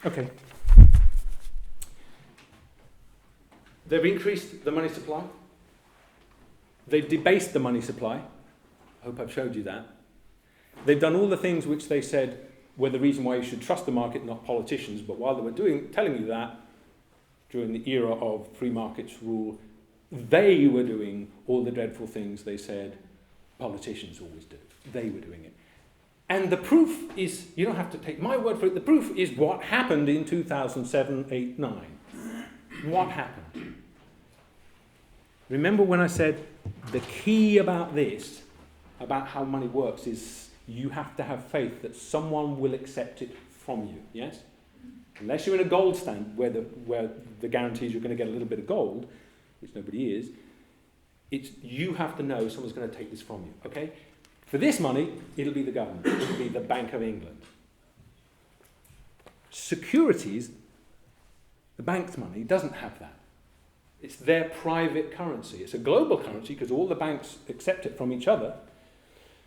Okay. They've increased the money supply. They've debased the money supply. I hope I've showed you that. They've done all the things which they said were the reason why you should trust the market, not politicians. But while they were telling you that, during the era of free markets rule, they were doing all the dreadful things they said politicians always do. They were doing it. And the proof is, you don't have to take my word for it, the proof is what happened in 2007, 8, 9. What happened? Remember when I said the key about this, about how money works, is you have to have faith that someone will accept it from you, yes? Unless you're in a gold stand where the guarantees you're going to get a little bit of gold, which nobody is, you have to know someone's going to take this from you, okay? For this money, it'll be the government. It'll be the Bank of England. Securities, the bank's money, doesn't have that. It's their private currency. It's a global currency because all the banks accept it from each other,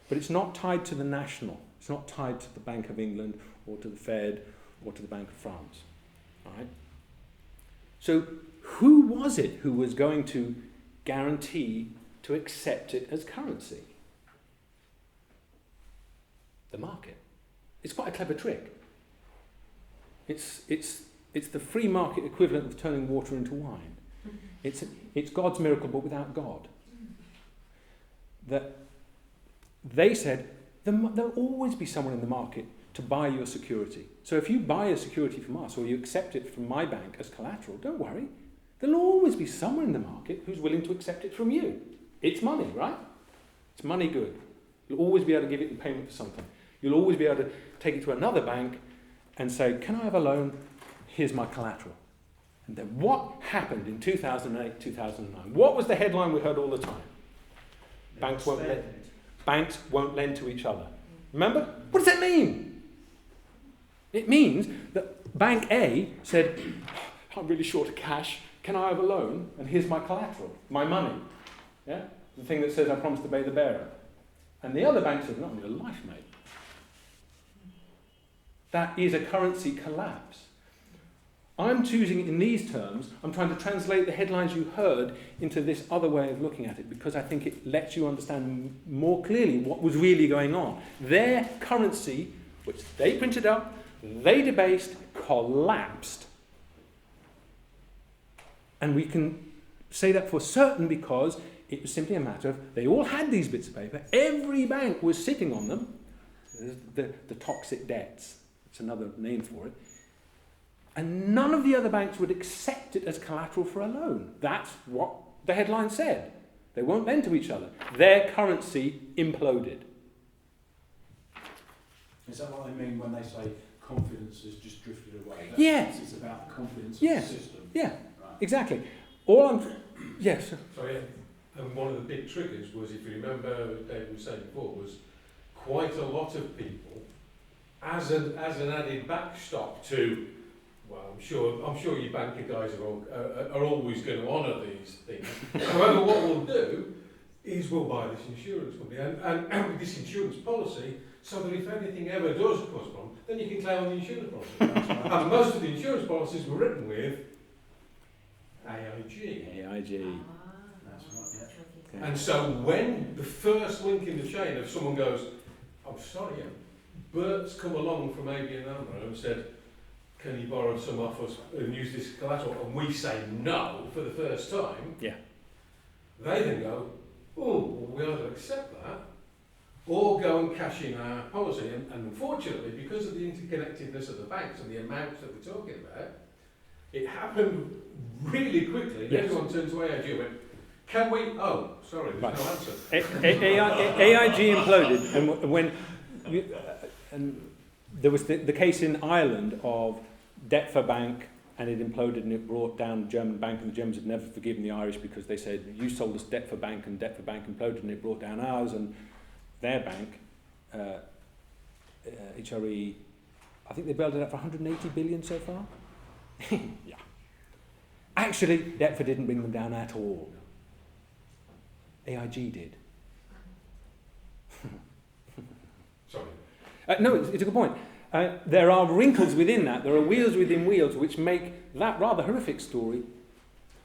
but it's not tied to the national. It's not tied to the Bank of England or to the Fed or to the Bank of France. All right? So who was it who was going to guarantee to accept it as currency? The market. It's quite a clever trick. It's the free market equivalent of turning water into wine. It's God's miracle, but without God. That they said there'll always be someone in the market to buy your security. So if you buy a security from us or you accept it from my bank as collateral, don't worry. There'll always be someone in the market who's willing to accept it from you. It's money, right? It's money good. You'll always be able to give it in payment for something. You'll always be able to take it to another bank and say, can I have a loan? Here's my collateral. And then what happened in 2008, 2009? What was the headline we heard all the time? Banks won't lend to each other. Remember? What does that mean? It means that Bank A said, I'm really short of cash. Can I have a loan? And here's my collateral, my money. Yeah? The thing that says I promise to pay the bearer. And the other bank said, not in your life, mate. That is a currency collapse. I'm choosing it in these terms. I'm trying to translate the headlines you heard into this other way of looking at it because I think it lets you understand more clearly what was really going on. Their currency, which they printed up, they debased, collapsed. And we can say that for certain because it was simply a matter of they all had these bits of paper. Every bank was sitting on them. The toxic debts. It's another name for it. And none of the other banks would accept it as collateral for a loan. That's what the headline said. They won't lend to each other. Their currency imploded. Is that what they mean when they say confidence has just drifted away? It's about the confidence of the system. Yeah, right. Exactly. Yes. Sorry, and one of the big triggers was, if you remember, David was saying before, was quite a lot of people, as an added backstop to, well, I'm sure you banker guys are always going to honour these things. However, what we'll do is we'll buy this insurance company and with this insurance policy, so that if anything ever does cause a problem, then you can claim on the insurance policy. And most of the insurance policies were written with AIG. AIG. That's right, yeah. Okay. And so when the first link in the chain of someone goes, I'm sorry, Bert's come along from ABN AMRO and said, can you borrow some off us and use this collateral? And we say no for the first time. Yeah. They then go, oh, well, we either accept that or go and cash in our policy. And unfortunately, because of the interconnectedness of the banks and the amounts that we're talking about, it happened really quickly. Yes. Everyone turned to AIG and went, can we? Oh, sorry, there's Right. no answer. AIG imploded, and when and there was the case in Ireland of Deptford Bank, and it imploded, and it brought down the German bank, and the Germans had never forgiven the Irish because they said, you sold us Deptford Bank, and Deptford Bank imploded, and it brought down ours, and their bank, HRE, I think they bailed it out for 180 billion so far. Yeah. Actually, Deptford didn't bring them down at all. AIG did. Sorry. No, it's a good point. there are wrinkles within that, there are wheels within wheels, which make that rather horrific story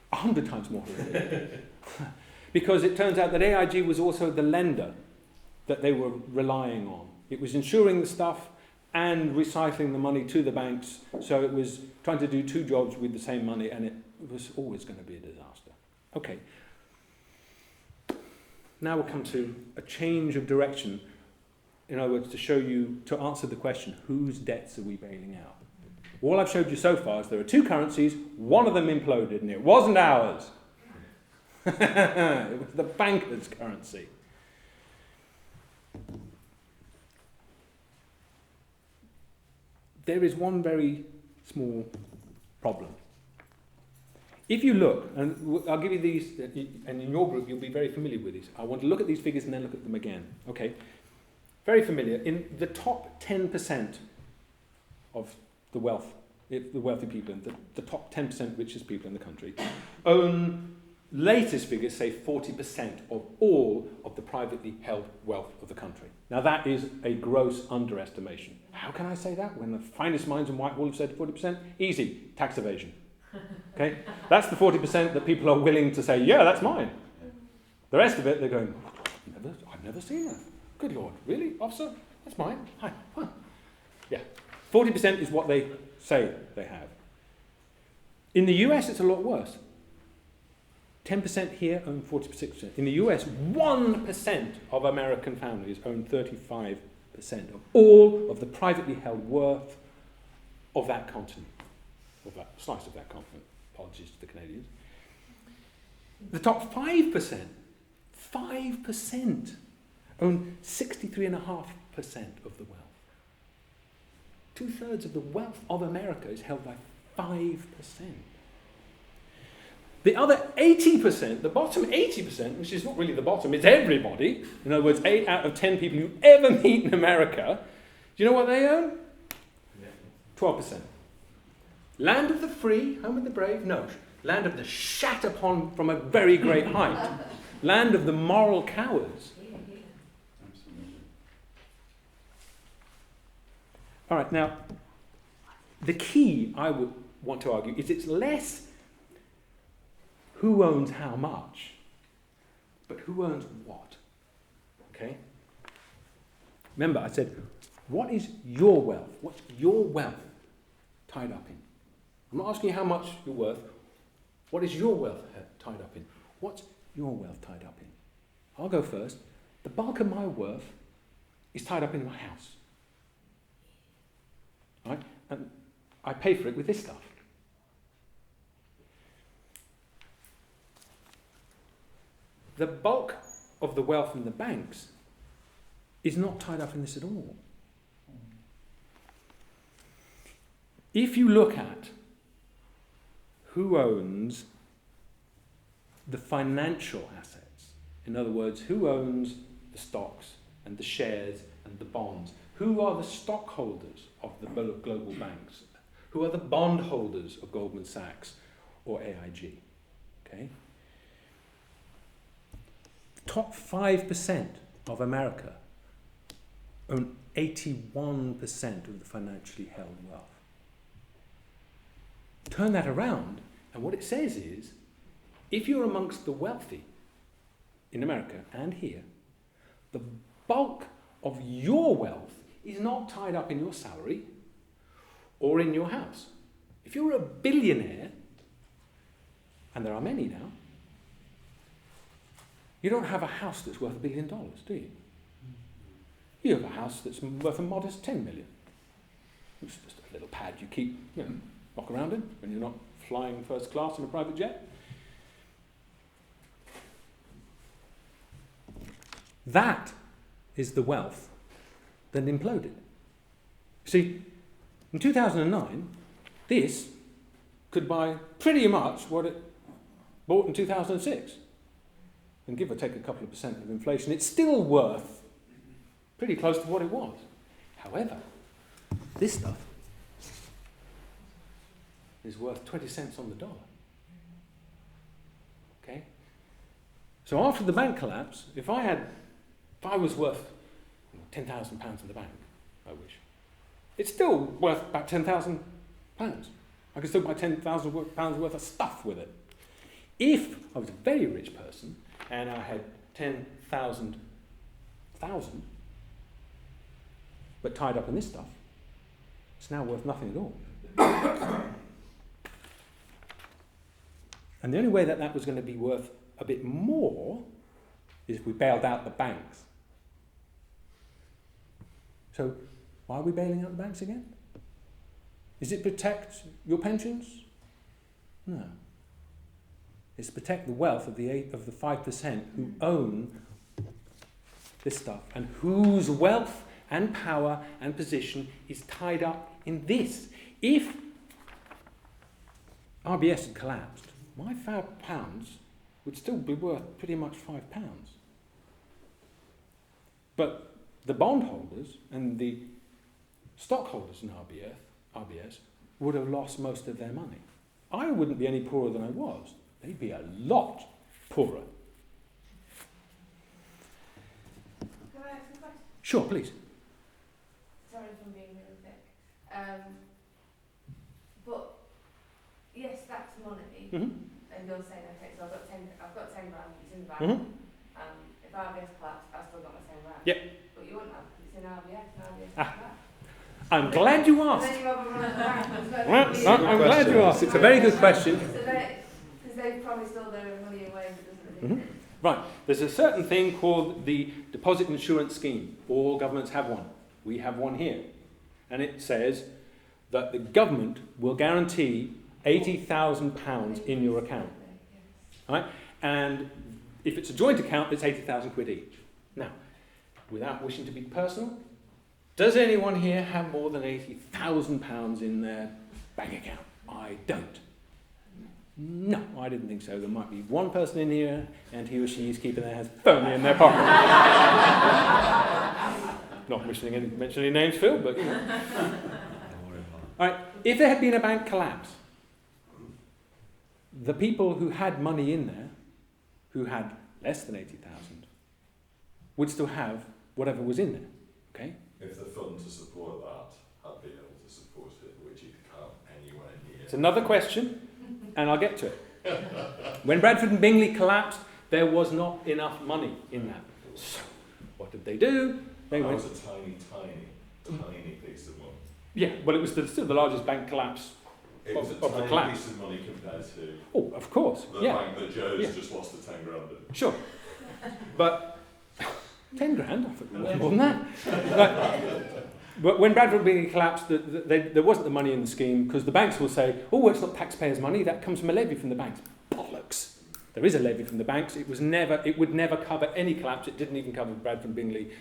100 times more horrific. Because it turns out that AIG was also the lender that they were relying on. It was insuring the stuff and recycling the money to the banks, so it was trying to do two jobs with the same money, and it was always going to be a disaster. Okay. Now we'll come to a change of direction. In other words, to show you, to answer the question, whose debts are we bailing out? All I've showed you so far is there are two currencies, one of them imploded, and it wasn't ours. It was the banker's currency. There is one very small problem. If you look, and I'll give you these, and in your group you'll be very familiar with these. I want to look at these figures and then look at them again. Okay, very familiar. In the top 10% of the wealthy people, the top 10% richest people in the country, own, latest figures say 40% of all of the privately held wealth of the country. Now that is a gross underestimation. How can I say that when the finest minds in Whitehall have said 40%? Easy, tax evasion. Okay, that's the 40% that people are willing to say, yeah, that's mine. The rest of it, they're going, I've never seen that. Good Lord, really, officer? That's mine. Hi. Huh. Yeah, 40% is what they say they have. In the US, it's a lot worse. 10% here own 46%. In the US, 1% of American families own 35% of all of the privately held worth of that continent, of that slice of that continent. Apologies to the Canadians. The top 5%, 5% own 63.5% of the wealth. 2/3 of the wealth of America is held by 5%. The other 80%, the bottom 80%, which is not really the bottom, it's everybody. In other words, 8 out of 10 people you ever meet in America, do you know what they own? 12%. Land of the free, home of the brave? No. Land of the shat upon from a very great height. Land of the moral cowards. All right, now, the key, I would want to argue, is it's less who owns how much, but who owns what. Okay? Remember, I said, what is your wealth? What's your wealth tied up in? I'm not asking you how much you're worth. What is your wealth tied up in? What's your wealth tied up in? I'll go first. The bulk of my worth is tied up in my house. Right? And I pay for it with this stuff. The bulk of the wealth in the banks is not tied up in this at all. If you look at who owns the financial assets, in other words, who owns the stocks and the shares and the bonds, who are the stockholders of the global banks, who are the bondholders of Goldman Sachs or AIG, okay? Top 5% of America own 81% of the financially held wealth. Turn that around, and what it says is, if you're amongst the wealthy in America and here, the bulk of your wealth is not tied up in your salary or in your house. If you're a billionaire, and there are many now, you don't have a house that's worth $1 billion, do you? You have a house that's worth a modest 10 million. It's just a little pad you keep, rock around in when you're not flying first class in a private jet. That is the wealth that imploded. See, in 2009, this could buy pretty much what it bought in 2006. And give or take a couple of % of inflation, it's still worth pretty close to what it was. However, this stuff is worth 20 cents on the dollar. Okay? So after the bank collapse, if I was worth £10,000 in the bank, I wish, it's still worth about £10,000. I could still buy £10,000 worth of stuff with it. If I was a very rich person and I had 10,000 but tied up in this stuff, it's now worth nothing at all. And the only way that was going to be worth a bit more is if we bailed out the banks. So why are we bailing out the banks again? Is it to protect your pensions? No. It's to protect the wealth of the 5% who own this stuff and whose wealth and power and position is tied up in this. If RBS had collapsed, my £5 would still be worth pretty much £5. But the bondholders and the stockholders in RBS would have lost most of their money. I wouldn't be any poorer than I was. They'd be a lot poorer. Can I ask a question? Sure, please. Sorry if I'm being really thick. But yes, that's money. Mm-hmm. And you're saying, okay, so I've got 10 grand, it's in the bank. Mm-hmm. If RBS collapsed, I've still got my 10 grand. Yep. But you wouldn't have, because it's in RBS, and RBS collapsed. I'm glad you asked. And then you have a run at the bank. I'm glad you asked. It's a very good question. Because they've promised all their money away, but doesn't Mm-hmm. Right. There's a certain thing called the deposit insurance scheme. All governments have one. We have one here. And it says that the government will guarantee £80,000 in your account. Right? And if it's a joint account, it's 80,000 quid each. Now, without wishing to be personal, does anyone here have more than £80,000 in their bank account? I don't. No, I didn't think so. There might be one person in here, and he or she is keeping their hands firmly in their pocket. Not mentioning any names, Phil, but you know. All right. If there had been a bank collapse, the people who had money in there, who had less than 80,000, would still have whatever was in there. Okay. If the fund to support that had been able to support it, which it can't anywhere near. It's another question, and I'll get to it. When Bradford and Bingley collapsed, there was not enough money in that. So, what did they do? They That went. was a tiny piece of money. Yeah, well, it was still the largest bank collapse. It was a Of the tiny collapse. piece of money compared to Oh, of course. the Yeah, bank that Joe's Yeah. just lost the 10 grand in. sure. But 10 grand, I thought it was more than that. But when Bradford and Bingley collapsed, there wasn't the money in the scheme because the banks will say, oh, it's not taxpayers' money, that comes from a levy from the banks. Bollocks. There is a levy from the banks. It would never cover any collapse. It didn't even cover Bradford and Bingley.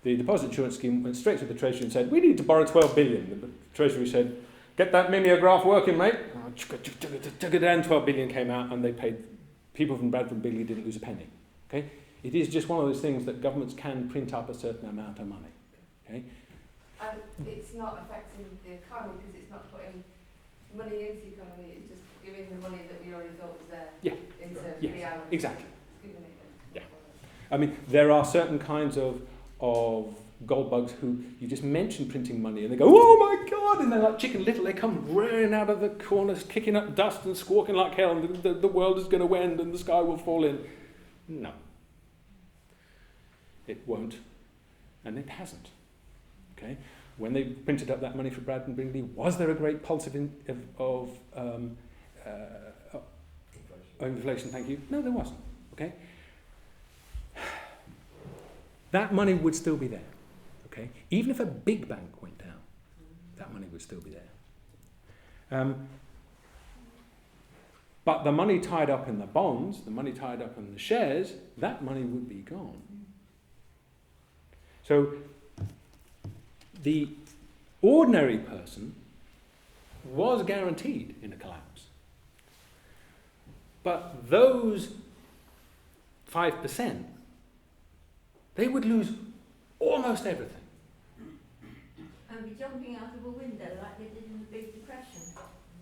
The deposit insurance scheme went straight to the Treasury and said, we need to borrow 12 billion. The Treasury said, get that mimeograph working, mate. Took it down, 12 billion came out, and they paid. People from Bradford and Bingley didn't lose a penny. Okay? It is just one of those things that governments can print up a certain amount of money. Okay? And it's not affecting the economy because it's not putting money into the economy, it's just giving the money that we already thought was there into reality. Exactly. Giving it Yeah. I mean, there are certain kinds of gold bugs who you just mention printing money and they go, oh my God, and they're like Chicken Little, they come roaring out of the corners, kicking up dust and squawking like hell, and the world is going to end and the sky will fall in. No. It won't, and it hasn't. Okay? When they printed up that money for Bradford and Bingley, was there a great pulse of inflation? Thank you. No, there wasn't. Okay? That money would still be there. Okay? Even if a big bank went down, that money would still be there. But the money tied up in the bonds, the money tied up in the shares, that money would be gone. So the ordinary person was guaranteed in a collapse. But those 5%, they would lose almost everything. And be jumping out of a window like they did in the Big Depression.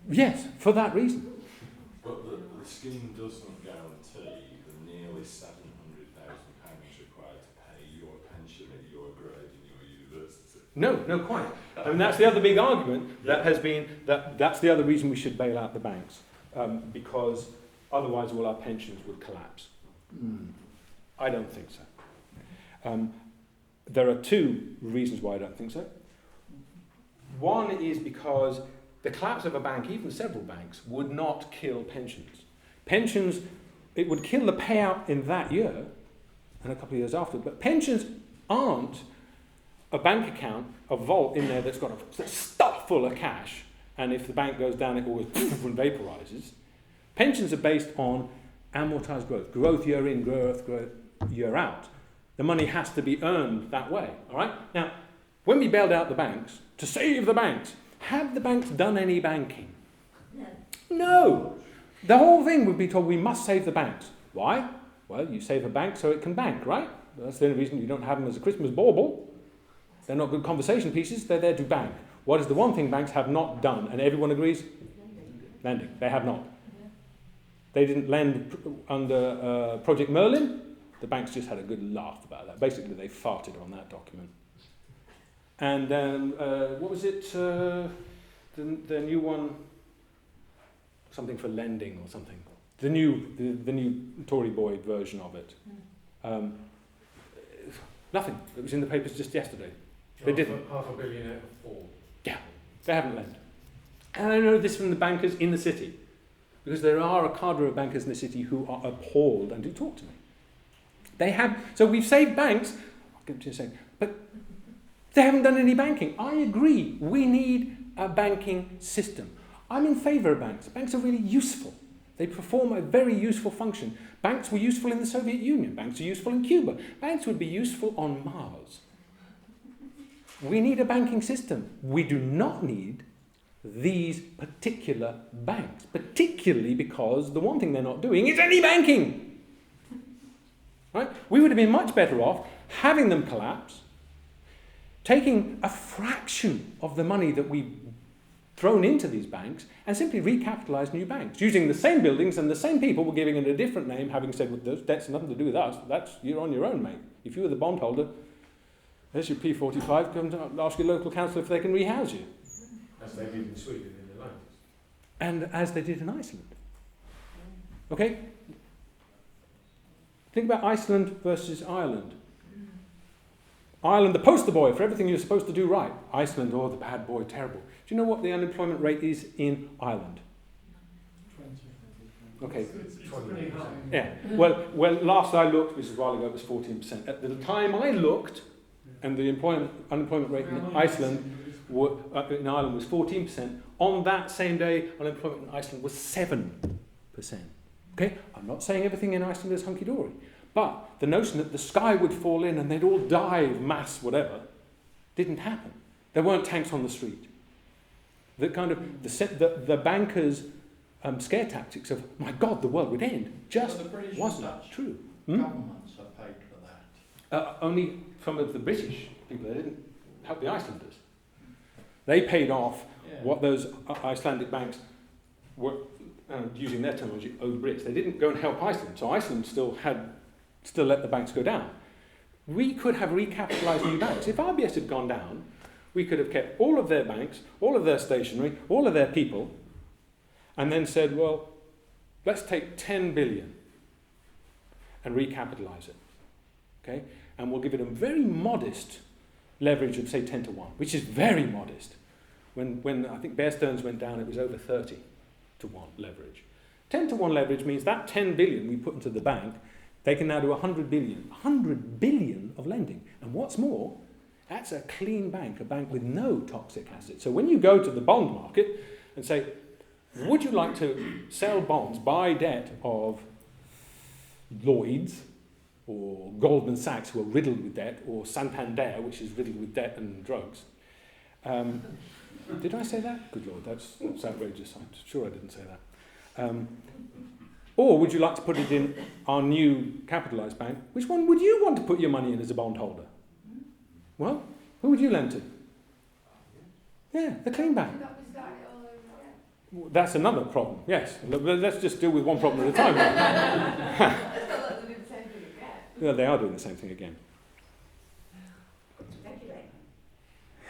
Yes, for that reason. But the scheme doesn't guarantee the nearly £700,000 required to pay your pension at your grade in your university. No, quite. I mean, that's the other big argument that has been that that's the other reason we should bail out the banks, because otherwise all our pensions would collapse. I don't think so. There are two reasons why I don't think so. One is because the collapse of a bank, even several banks, would not kill pensions. Pensions, it would kill the payout in that year and a couple of years after, but pensions aren't a bank account, a vault in there that's stuffed full of cash, and if the bank goes down it always and vaporizes. Pensions are based on amortized growth year in, growth year out. The money has to be earned that way, all right? Now, when we bailed out the banks, to save the banks, have the banks done any banking? No. The whole thing would be told we must save the banks. Why? Well, you save a bank so it can bank, right? That's the only reason you don't have them as a Christmas bauble. They're not good conversation pieces, they're there to bank. What is the one thing banks have not done, and everyone agrees? Lending. They have not. They didn't lend under Project Merlin. The banks just had a good laugh about that. Basically, they farted on that document. And what was it? The new one, something for lending or something. The new Tory boy version of it. Nothing. It was in the papers just yesterday. They didn't. $500 million out of 4. Yeah, they haven't lent. And I know this from the bankers in the city, because there are a cadre of bankers in the city who are appalled and do talk to me. They have. So we've saved banks. I'll get to a second, but they haven't done any banking. I agree. We need a banking system. I'm in favour of banks. Banks are really useful. They perform a very useful function. Banks were useful in the Soviet Union. Banks are useful in Cuba. Banks would be useful on Mars. We need a banking system. We do not need these particular banks, particularly because the one thing they're not doing is any banking. Right? We would have been much better off having them collapse, taking a fraction of the money that we've thrown into these banks and simply recapitalise new banks, using the same buildings and the same people, we're giving it a different name, having said, well, those debts have nothing to do with us, you're on your own, mate. If you were the bondholder, there's your P45, come to ask your local council if they can rehouse you. As they did in Sweden in the 90s. And as they did in Iceland. Okay? Think about Iceland versus Ireland. Ireland, the poster boy for everything you're supposed to do right. Iceland, oh, the bad boy, terrible. Do you know what the unemployment rate is in Ireland? 20. Okay. It's pretty high. Yeah. Well, last I looked, which was a while ago, it was 14%. At the time I looked, and the unemployment rate in Iceland was 14%. On that same day, unemployment in Iceland was 7%. Okay? I'm not saying everything in Iceland is hunky-dory, but the notion that the sky would fall in and they'd all die of mass whatever didn't happen. There weren't tanks on the street. The kind of the bankers' scare tactics of, my God, the world would end, just wasn't true. Governments have paid for that. Only some of the British people, they didn't help the Icelanders. They paid off what those Icelandic banks were, using their terminology, owed Brits. They didn't go and help Iceland, so Iceland still let the banks go down. We could have recapitalised new banks. If RBS had gone down, we could have kept all of their banks, all of their stationery, all of their people, and then said, well, let's take 10 billion and recapitalise it. Okay? And we'll give it a very modest leverage of, say, 10 to 1, which is very modest. When I think Bear Stearns went down, it was over 30 to 1 leverage. 10 to 1 leverage means that 10 billion we put into the bank, they can now do 100 billion. 100 billion of lending. And what's more, that's a clean bank, a bank with no toxic assets. So when you go to the bond market and say, would you like to sell bonds, buy debt of Lloyds or Goldman Sachs, who are riddled with debt, or Santander, which is riddled with debt and drugs? Did I say that? Good Lord, that's outrageous. I'm sure I didn't say that. Or would you like to put it in our new capitalised bank? Which one would you want to put your money in as a bondholder? Well, who would you lend to? Yeah, the clean bank. That's another problem, yes. Let's just deal with one problem at a time. Yeah, they are doing the same thing again.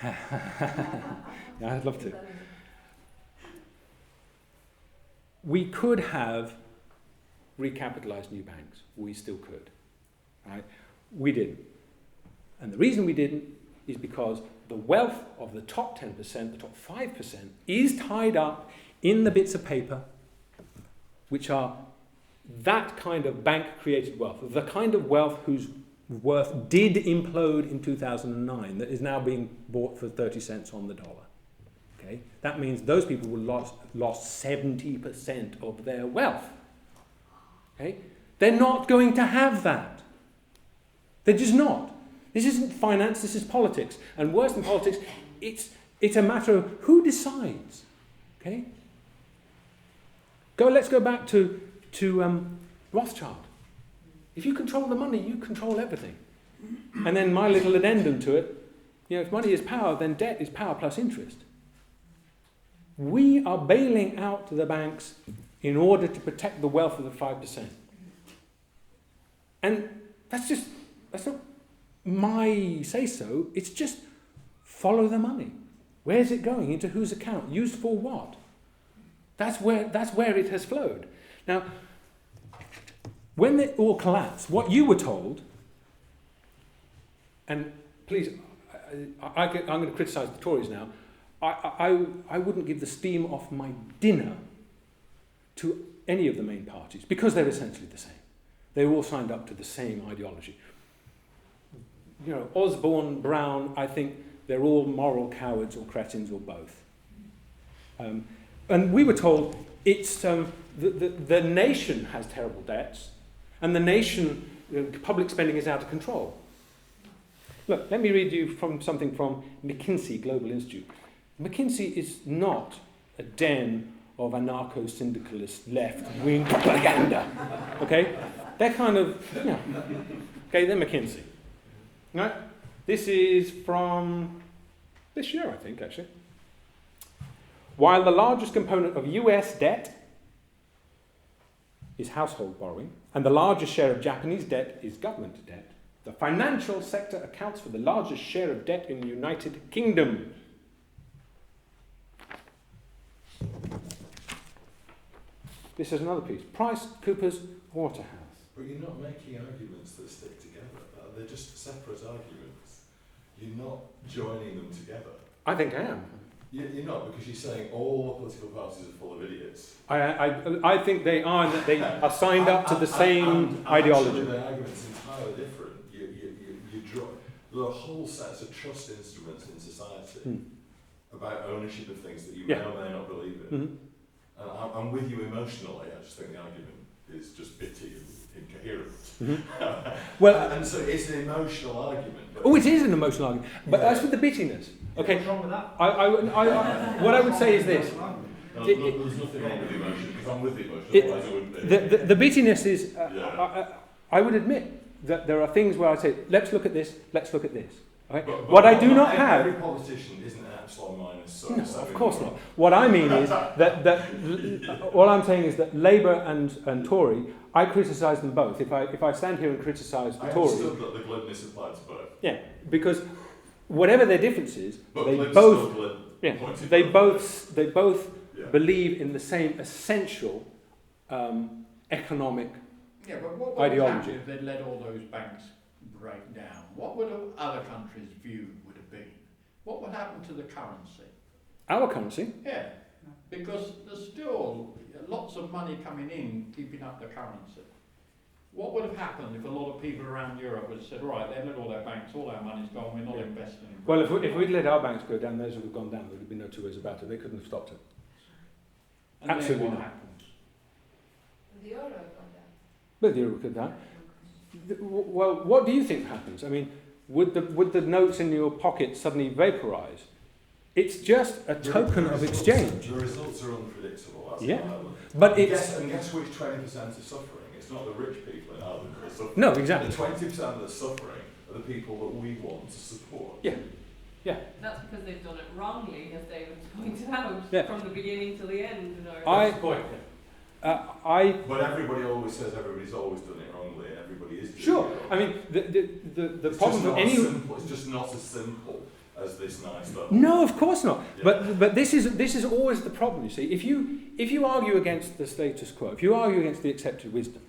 Yeah, I'd love to. We could have recapitalised new banks. We still could. Right? We didn't. And the reason we didn't is because the wealth of the top 10%, the top 5%, is tied up in the bits of paper which are that kind of bank-created wealth, the kind of wealth whose worth did implode in 2009 that is now being bought for 30 cents on the dollar. Okay? That means those people will lost 70% of their wealth. Okay? They're not going to have that. They're just not. This isn't finance, this is politics. And worse than politics, it's a matter of who decides. Okay? Let's go back to Rothschild. If you control the money, you control everything. And then my little addendum to it, if money is power, then debt is power plus interest. We are bailing out the banks in order to protect the wealth of the 5%. And that's not my say-so, it's just follow the money. Where's it going? Into whose account? Used for what? That's where it has flowed. Now, when they all collapsed, what you were told, and please, I'm going to criticise the Tories now, I wouldn't give the steam off my dinner to any of the main parties, because they're essentially the same. They all signed up to the same ideology. Osborne, Brown, I think they're all moral cowards or cretins or both. And we were told it's the nation has terrible debts, and the nation, public spending is out of control. Look, let me read you from something from McKinsey Global Institute. McKinsey is not a den of anarcho-syndicalist left-wing propaganda. Okay? They're kind of, okay, they're McKinsey. Right? This is from this year, I think, actually. While the largest component of US debt is household borrowing, and the largest share of Japanese debt is government debt, the financial sector accounts for the largest share of debt in the United Kingdom. This is another piece. Price Cooper's Waterhouse. But you're not making arguments that stick together. They're just separate arguments. You're not joining them together. I think I am. You're not, because you're saying all political parties are full of idiots. I think they are, and that they are signed up to the same ideology. Actually, the argument's entirely different. You draw there are whole sets of trust instruments in society about ownership of things that you may or may not believe in. Mm-hmm. And I'm with you emotionally. I just think the argument is just bitty and incoherent. Mm-hmm. And so it's an emotional argument. Oh, it is an emotional argument, but that's with the bittiness. Okay. What's wrong with that? What I would say is this. No, there's nothing wrong with the emotion, because I'm with the emotion, otherwise I wouldn't be. The bittiness is, I would admit that there are things where I say, let's look at this, let's look at this. Okay? But what I do not have... Every politician isn't an epsilon minus. No, of course not. What I mean is that all I'm saying is that Labour and Tory, I criticise them both. If I stand here and criticise the Tories... I understood that the glibness applied to both. Yeah, because whatever their differences, but they both believe in the same essential economic but what ideology. If they'd let all those banks break down? What would other countries' view would have been? What would happen to the currency? Our currency? Yeah, because there's still lots of money coming in, keeping up the currency. What would have happened if a lot of people around Europe would have said, right, they let all their banks, all our money's gone, we're not investing in... Well, if we'd let our banks go down, theirs would have gone down. There would have been no two ways about it. They couldn't have stopped it. And absolutely then what not. happens? The euro gone down. But the euro could down. Well, what do you think happens? I mean, would the notes in your pocket suddenly vaporise? It's just a token of exchange. The results are unpredictable. That's but guess which 20% are suffering? It's not the rich people in Ireland that are suffering. No, exactly. The 20% that are suffering are the people that we want to support. Yeah. That's because they've done it wrongly, as David pointed out, from the beginning to the end. That's the point. But everybody always says everybody's always done it wrongly, and everybody is doing it wrongly. I mean, the problem for any... It's just not as simple as this nice level. No, of course not. Yeah. But this is always the problem. You see, if you argue against the status quo, if you argue against the accepted wisdom,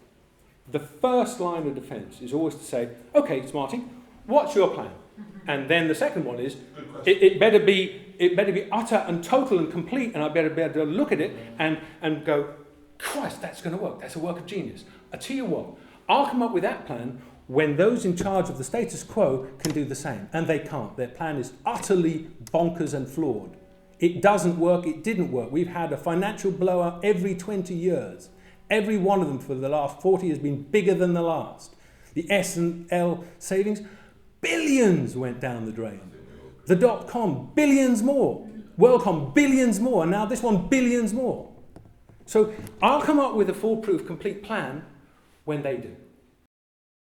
the first line of defence is always to say, "Okay, Smarty, what's your plan?" And then the second one is, it better be utter and total and complete, and I better be able to look at it and go, "Christ, that's going to work. That's a work of genius." I tell you what, I'll come up with that plan when those in charge of the status quo can do the same. And they can't. Their plan is utterly bonkers and flawed. It doesn't work. It didn't work. We've had a financial blowout every 20 years. Every one of them for the last 40 has been bigger than the last. The S&L savings, billions went down the drain. The .com, billions more. WorldCom, billions more. And now this one, billions more. So I'll come up with a foolproof, complete plan when they do.